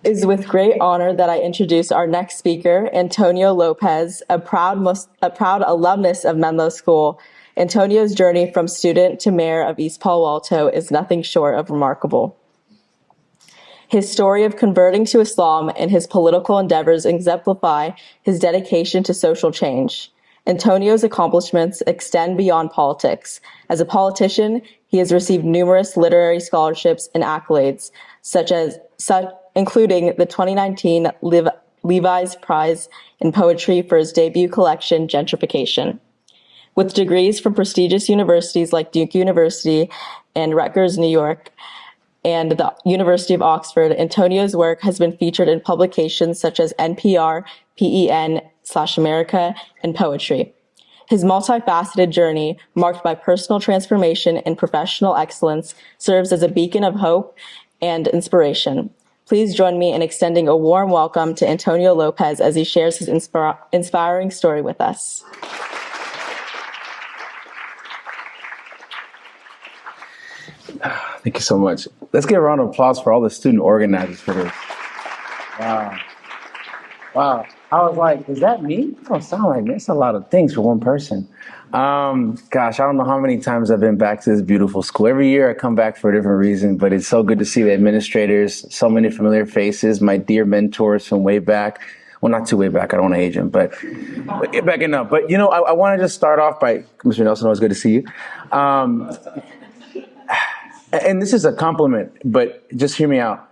It is with great honor that I introduce our next speaker, Antonio Lopez, a proud alumnus of Menlo School. Antonio's journey from student to mayor of East Palo Alto is nothing short of remarkable. His story of converting to Islam and his political endeavors exemplify his dedication to social change. Antonio's accomplishments extend beyond politics. As a politician, he has received numerous literary scholarships and accolades, including the 2019 Levi's Prize in Poetry for his debut collection, Gentrification. With degrees from prestigious universities like Duke University and Rutgers, New York, and the University of Oxford, Antonio's work has been featured in publications such as NPR, PEN/America, and Poetry. His multifaceted journey, marked by personal transformation and professional excellence, serves as a beacon of hope and inspiration. Please join me in extending a warm welcome to Antonio Lopez as he shares his inspiring story with us. Thank you so much. Let's give a round of applause for all the student organizers for this. Wow. Wow. I was like, is that me? It don't sound like me. That's a lot of things for one person. Gosh, I don't know how many times I've been back to this beautiful school. Every year I come back for a different reason, but it's so good to see the administrators, so many familiar faces, my dear mentors from way back. Well, not too way back. I don't want to age them, but backing up. But, I want to just start off by, Mr. Nelson, always good to see you. And this is a compliment, but just hear me out.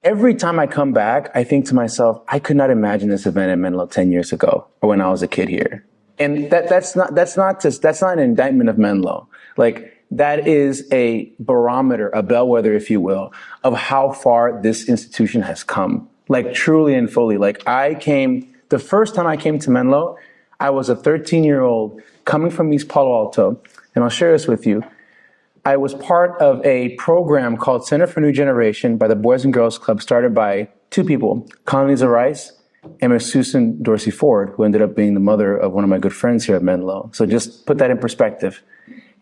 Every time I come back, I think to myself, I could not imagine this event at Menlo 10 years ago or when I was a kid here. And that's not an indictment of Menlo. Like, that is a barometer, a bellwether, if you will, of how far this institution has come. Like, truly and fully. Like, the first time I came to Menlo, I was a 13-year-old coming from East Palo Alto, and I'll share this with you. I was part of a program called Center for New Generation by the Boys and Girls Club, started by two people, Condoleezza Rice and Miss Susan Dorsey Ford, who ended up being the mother of one of my good friends here at Menlo. So just put that in perspective.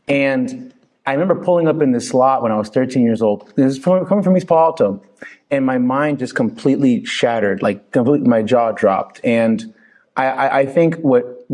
And I remember pulling up in this lot when I was 13 years old. This is coming from East Palo Alto. And my mind just completely shattered, my jaw dropped. And I think what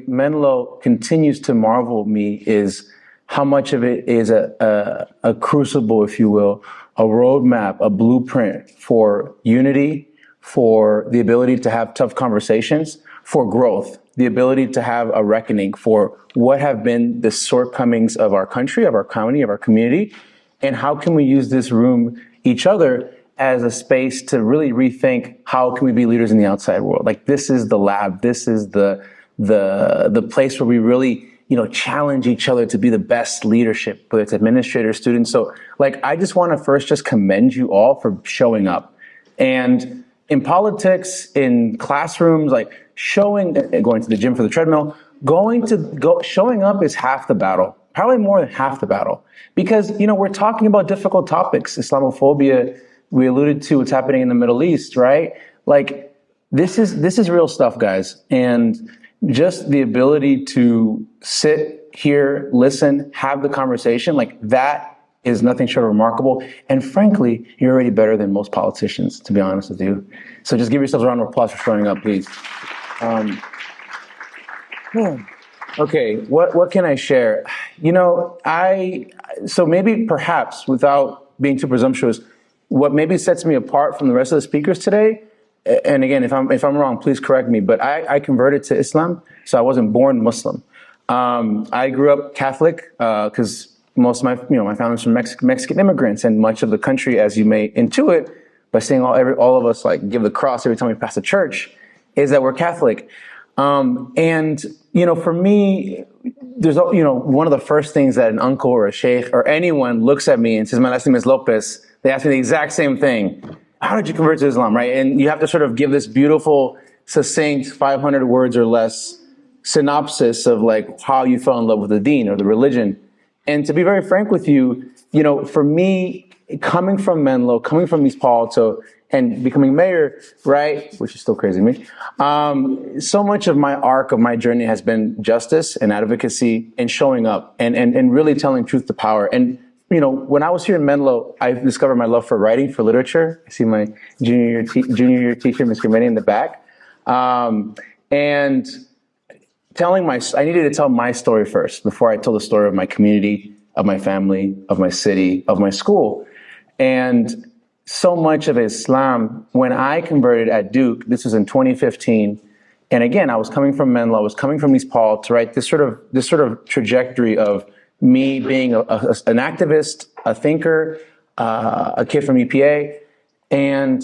Menlo continues to marvel me is how much of it is a crucible, if you will, a roadmap, a blueprint for unity, for the ability to have tough conversations, for growth, the ability to have a reckoning for what have been the shortcomings of our country, of our county, of our community, and how can we use this room, each other, as a space to really rethink how can we be leaders in the outside world. Like, this is the lab, this is the place where we really challenge each other to be the best leadership, whether it's administrators, students. So I just want to first just commend you all for showing up. And in politics, in classrooms, going to the gym for the treadmill, showing up is half the battle, probably more than half the battle. Because, we're talking about difficult topics, Islamophobia, we alluded to what's happening in the Middle East, right? This is real stuff, guys. And just the ability to sit here, listen, have the conversation, that is nothing short of remarkable. And frankly, you're already better than most politicians, to be honest with you. So just give yourselves a round of applause for showing up, please. Okay, what can I share? So maybe perhaps without being too presumptuous, what maybe sets me apart from the rest of the speakers today, and again, if I'm wrong, please correct me, but I converted to Islam, so I wasn't born Muslim. I grew up Catholic because most of my family's from Mexican immigrants, and much of the country, as you may intuit by seeing all of us give the cross every time we pass a church, is that we're Catholic. And for me, there's one of the first things that an uncle or a sheikh or anyone looks at me and says, "My last name is Lopez." They ask me the exact same thing. How did you convert to Islam, right? And you have to sort of give this beautiful, succinct, 500 words or less synopsis of how you fell in love with the deen or the religion. And to be very frank with you, for me, coming from Menlo, coming from East Palo Alto, and becoming mayor, right, which is still crazy to me, so much of my arc of my journey has been justice and advocacy and showing up and really telling truth to power. And when I was here in Menlo, I discovered my love for writing, for literature. I see my junior year teacher, Mr. Manny, in the back. And I needed to tell my story first before I told the story of my community, of my family, of my city, of my school. And so much of Islam, when I converted at Duke, this was in 2015. And again, I was coming from Menlo, I was coming from East Paul to write this sort of trajectory of me being an activist, a thinker, a kid from EPA. And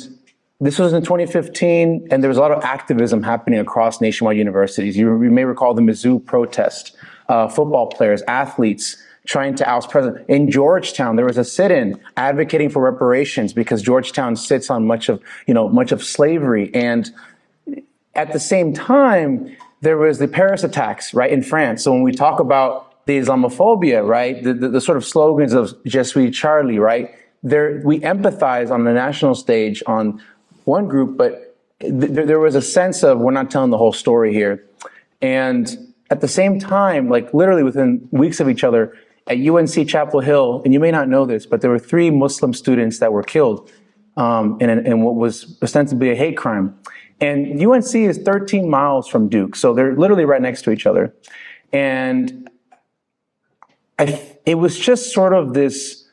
this was in 2015, and there was a lot of activism happening across nationwide universities. You may recall the Mizzou protest, football players, athletes trying to oust president. In Georgetown, there was a sit-in advocating for reparations because Georgetown sits on much of slavery. And at the same time, there was the Paris attacks, right, in France. So when we talk about the Islamophobia, right, the sort of slogans of Je suis Charlie, right, we empathize on the national stage on one group, but there was a sense of, we're not telling the whole story here. And at the same time, like literally within weeks of each other, at UNC Chapel Hill, and you may not know this, but there were 3 Muslim students that were killed in what was ostensibly a hate crime. And UNC is 13 miles from Duke, so they're literally right next to each other. And it was just sort of this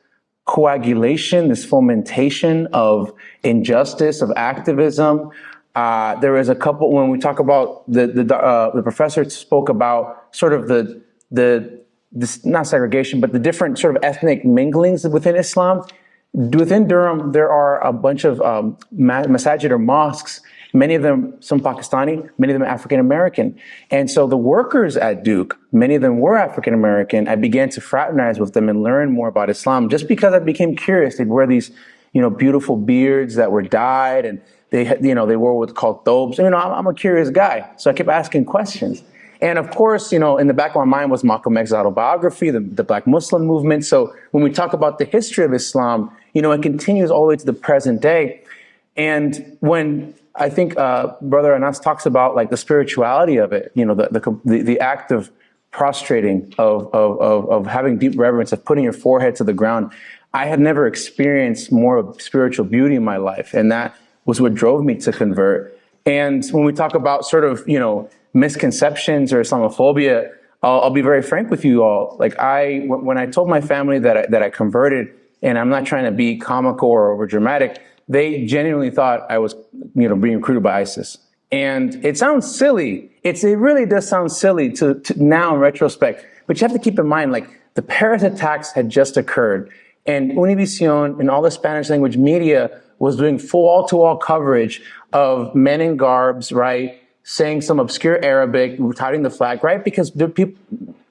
coagulation, this fomentation of injustice, of activism. There was a couple, when we talk about the professor spoke about sort of this not segregation, but the different sort of ethnic minglings within Islam. Within Durham, there are a bunch of masajid or mosques, many of them, some Pakistani, many of them African-American. And so the workers at Duke, many of them were African-American. I began to fraternize with them and learn more about Islam just because I became curious. They'd wear these, beautiful beards that were dyed, and they wore what's called thobes. I'm a curious guy, so I kept asking questions. And of course, in the back of my mind was Malcolm X's autobiography, the Black Muslim movement. So when we talk about the history of Islam, it continues all the way to the present day. And when I think Brother Anas talks about like the spirituality of it, the act of prostrating, of having deep reverence, of putting your forehead to the ground, I had never experienced more of spiritual beauty in my life. And that was what drove me to convert. And when we talk about sort of, misconceptions or Islamophobia, I'll be very frank with you all. Like when I told my family that I converted, and I'm not trying to be comical or over dramatic, they genuinely thought I was, being recruited by ISIS. And it sounds silly. It really does sound silly to now in retrospect, but you have to keep in mind, like the Paris attacks had just occurred, and Univision and all the Spanish language media was doing full all-to-all coverage of men in garbs, right? Saying some obscure Arabic, touting the flag, right? Because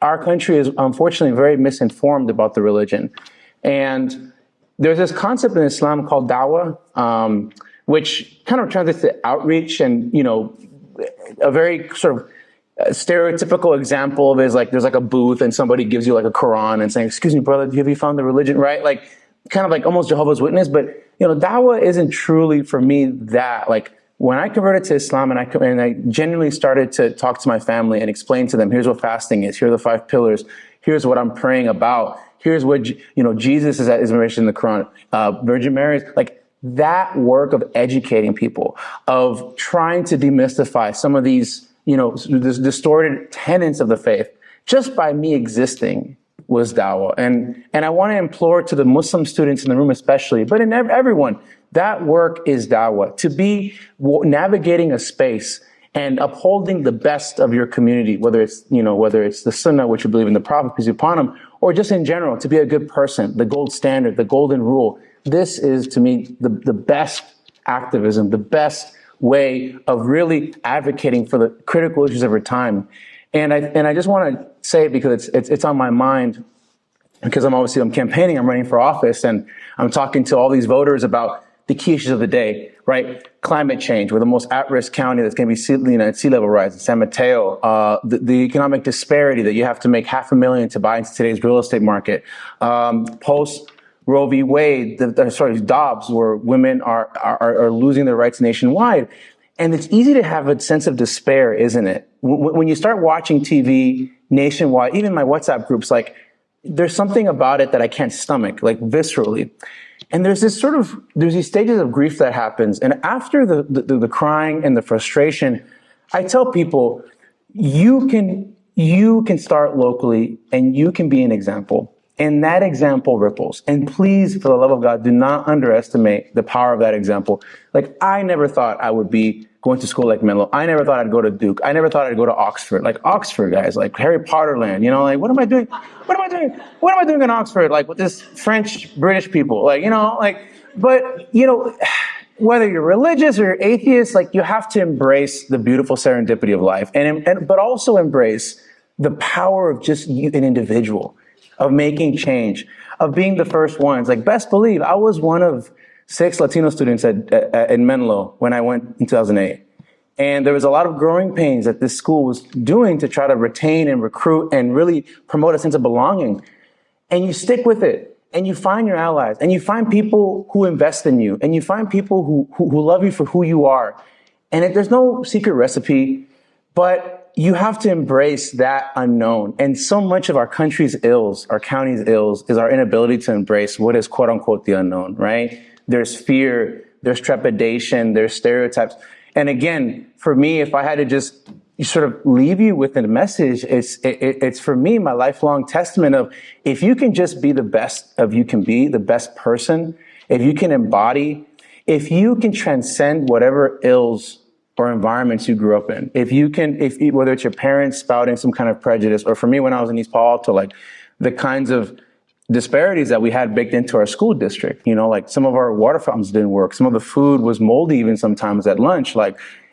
our country is unfortunately very misinformed about the religion. And there's this concept in Islam called dawah, which kind of translates to outreach. And, a very sort of stereotypical example of it is like, there's like a booth and somebody gives you like a Quran and saying, excuse me, brother, have you found the religion, right? Like kind of like almost Jehovah's Witness. But, dawah isn't truly for me that. Like, when I converted to Islam and I genuinely started to talk to my family and explain to them, here's what fasting is, here are the 5 pillars, here's what I'm praying about, here's what, Jesus is mentioned in the Quran, Virgin Mary, like that work of educating people, of trying to demystify some of these, this distorted tenets of the faith, just by me existing was dawah. And I want to implore to the Muslim students in the room especially, but in everyone, that work is dawah. To be navigating a space and upholding the best of your community, whether it's the Sunnah, which we believe in the Prophet, peace be upon him, or just in general, to be a good person, the gold standard, the golden rule. This is, to me, the best activism, the best way of really advocating for the critical issues of our time. And I just want to say, because it's on my mind, because I'm campaigning, I'm running for office, and I'm talking to all these voters about the key issues of the day, right? Climate change. We're the most at-risk county that's going to be sea level rise in San Mateo. The economic disparity that you have to make $500,000 to buy into today's real estate market. Post Roe v. Wade, Dobbs, where women are losing their rights nationwide. And it's easy to have a sense of despair, isn't it? When you start watching TV nationwide, even my WhatsApp groups, like, there's something about it that I can't stomach, like viscerally. And there's these stages of grief that happens. And after the crying and the frustration, I tell people, you can start locally and you can be an example. And that example ripples. And please, for the love of God, do not underestimate the power of that example. Like, I never thought I would be going to school like Menlo. I never thought I'd go to Duke. I never thought I'd go to Oxford. Like Oxford, guys, like Harry Potter land, like, what am I doing? What am I doing? What am I doing in Oxford? Like with this French, British people, but whether you're religious or atheist, like you have to embrace the beautiful serendipity of life but also embrace the power of just you, an individual, of making change, of being the first ones. Like, best believe, I was one of 6 Latino students in Menlo when I went in 2008. And there was a lot of growing pains that this school was doing to try to retain and recruit and really promote a sense of belonging. And you stick with it, and you find your allies, and you find people who invest in you, and you find people who love you for who you are. And there's no secret recipe, but you have to embrace that unknown. And so much of our country's ills, our county's ills, is our inability to embrace what is quote unquote the unknown, right? There's fear, there's trepidation, there's stereotypes. And again, for me, if I had to just sort of leave you with a message, it's for me, my lifelong testament of, if you can just be the best of you can be, the best person, if you can embody, if you can transcend whatever ills or environments you grew up in, whether it's your parents spouting some kind of prejudice, or for me, when I was in East Palo Alto, like the kinds of disparities that we had baked into our school district, like some of our water fountains didn't work. Some of the food was moldy even sometimes at lunch.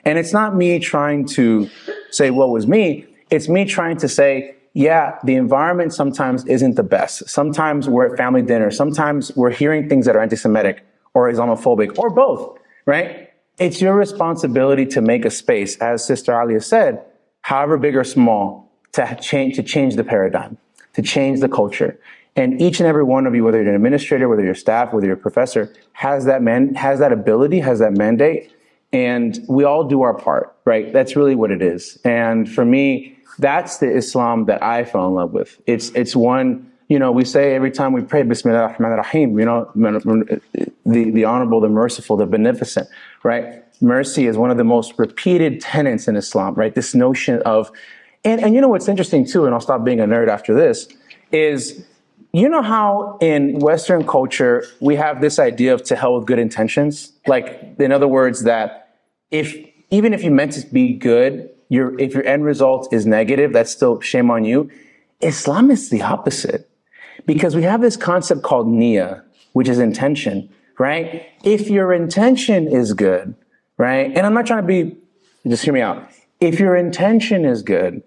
And it's not me trying to say what was me. It's me trying to say, yeah, the environment sometimes isn't the best. Sometimes we're at family dinner. Sometimes we're hearing things that are anti-Semitic or Islamophobic or both, right? It's your responsibility to make a space, as Sister Alia said, however big or small, to change the paradigm, to change the culture. And each and every one of you, whether you're an administrator, whether you're staff, whether you're a professor, has that ability, has that mandate. And we all do our part, right? That's really what it is. And for me, that's the Islam that I fell in love with. It's one, we say every time we pray, Bismillah ar-Rahman ar-Rahim, the honorable, the merciful, the beneficent, right? Mercy is one of the most repeated tenets in Islam, right? This notion of, and what's interesting too, and I'll stop being a nerd after this, is, how in Western culture, we have this idea of to hell with good intentions? Like, in other words, that even if you meant to be good, if your end result is negative, that's still shame on you. Islam is the opposite. Because we have this concept called niyyah, which is intention, right? If your intention is good, right? And I'm not trying to just hear me out. If your intention is good,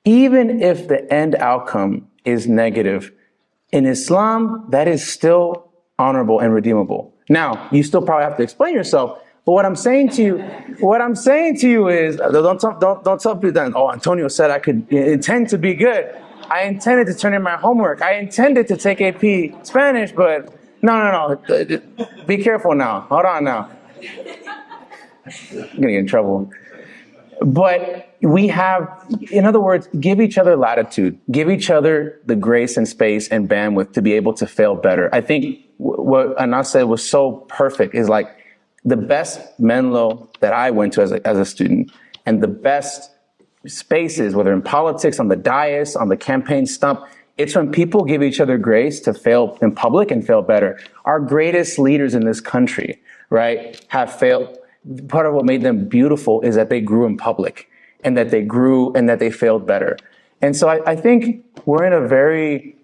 even if the end outcome is negative, in Islam, that is still honorable and redeemable. Now, you still probably have to explain yourself, but what I'm saying to you is, don't tell people that, oh, Antonio said I could intend to be good. I intended to turn in my homework. I intended to take AP Spanish, but no. Be careful now. Hold on now. I'm gonna get in trouble. But we have, in other words, give each other latitude, give each other the grace and space and bandwidth to be able to fail better. I think what Anas said was so perfect, is like the best Menlo that I went to as a student, and the best spaces, whether in politics, on the dais, on the campaign stump, it's when people give each other grace to fail in public and fail better. Our greatest leaders in this country, right, have failed. Part of what made them beautiful is that they grew in public, and that they grew and that they failed better. And so I think we're in a very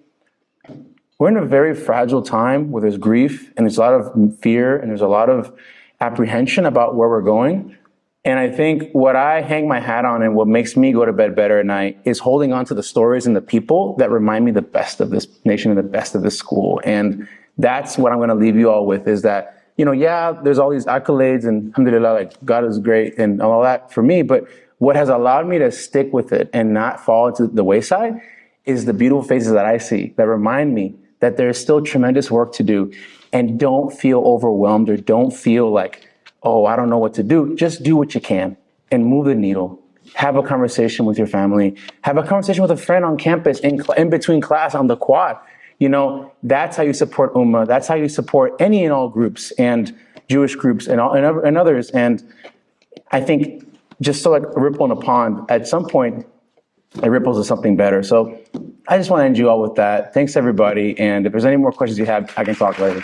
fragile time where there's grief and there's a lot of fear and there's a lot of apprehension about where we're going. And I think what I hang my hat on and what makes me go to bed better at night is holding on to the stories and the people that remind me the best of this nation and the best of this school. And that's what I'm going to leave you all with, is that, there's all these accolades and alhamdulillah, like God is great and all that for me. But what has allowed me to stick with it and not fall into the wayside is the beautiful faces that I see that remind me that there's still tremendous work to do. And don't feel overwhelmed, or don't feel like, oh, I don't know what to do. Just do what you can and move the needle have a conversation with your family, have a conversation with a friend on campus in between class on the quad. You know, that's how you support Ummah. That's how you support any and all groups and Jewish groups and others. And I think just so like a ripple in a pond, at some point, it ripples to something better. So I just want to end you all with that. Thanks, everybody. And if there's any more questions you have, I can talk later.